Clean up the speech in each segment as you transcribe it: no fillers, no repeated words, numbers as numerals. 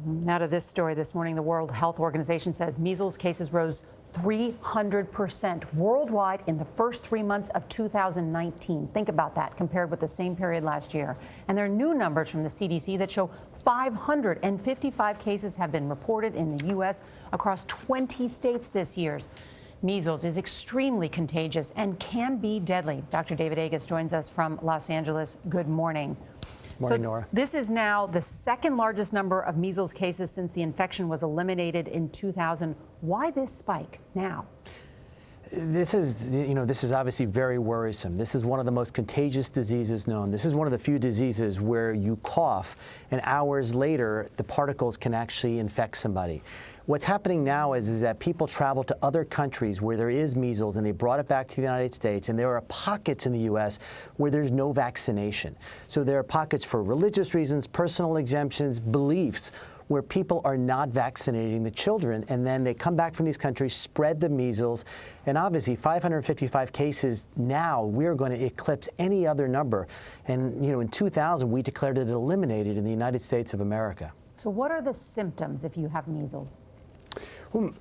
Now to this story this morning. The World Health Organization says measles cases rose 300% worldwide in the first 3 months of 2019. Think about that compared with the same period last year. And there are new numbers from the CDC that show 555 cases have been reported in the U.S. across 20 states this year. Measles is extremely contagious and can be deadly. Dr. David Agus joins us from Los Angeles. Good morning. Morning, Nora. This is now the second largest number of measles cases since the infection was eliminated in 2000. Why this spike now? This is obviously very worrisome. This is one of the most contagious diseases known. This is one of the few diseases where you cough and hours later the particles can actually infect somebody. What's happening now is that people travel to other countries where there is measles and they brought it back to the United States, and there are pockets in the U.S. where there's no vaccination. So there are pockets for religious reasons, personal exemptions, beliefs, where people are not vaccinating the children, and then they come back from these countries, spread the measles, and obviously 555 cases now, we're going to eclipse any other number. And in 2000, we declared it eliminated in the United States of America. So what are the symptoms if you have measles? Well,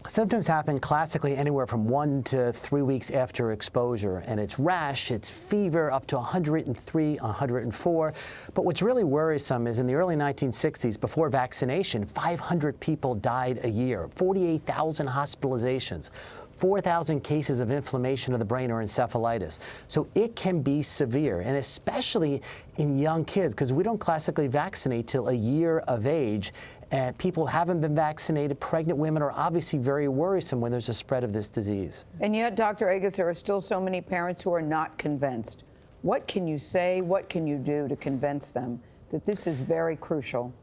symptoms happen classically anywhere from 1 to 3 weeks after exposure, and it's rash, it's fever up to 103, 104. But what's really worrisome is in the early 1960s, before vaccination, 500 people died a year, 48,000 hospitalizations, 4,000 cases of inflammation of the brain or encephalitis. So it can be severe, and especially in young kids, because we don't classically vaccinate till a year of age. And people who haven't been vaccinated, pregnant women, are obviously very worrisome when there's a spread of this disease. And yet, Dr. Agus, there are still so many parents who are not convinced. What can you say, what can you do to convince them that this is very crucial?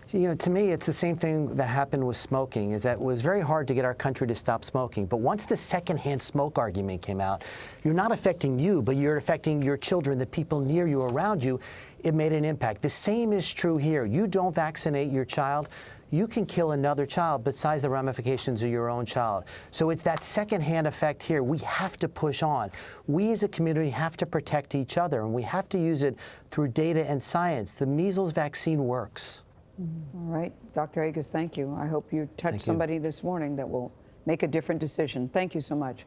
To me, it's the same thing that happened with smoking, is that it was very hard to get our country to stop smoking. But once the secondhand smoke argument came out, you're not affecting you, but you're affecting your children, the people near you, around you. It made an impact. The same is true here. You don't vaccinate your child, you can kill another child besides the ramifications of your own child. So it's that secondhand effect here. We have to push on. We as a community have to protect each other, and we have to use it through data and science. The measles vaccine works. All right, Dr. Agus, thank you. I hope you touch somebody this morning that will make a different decision. Thank you so much.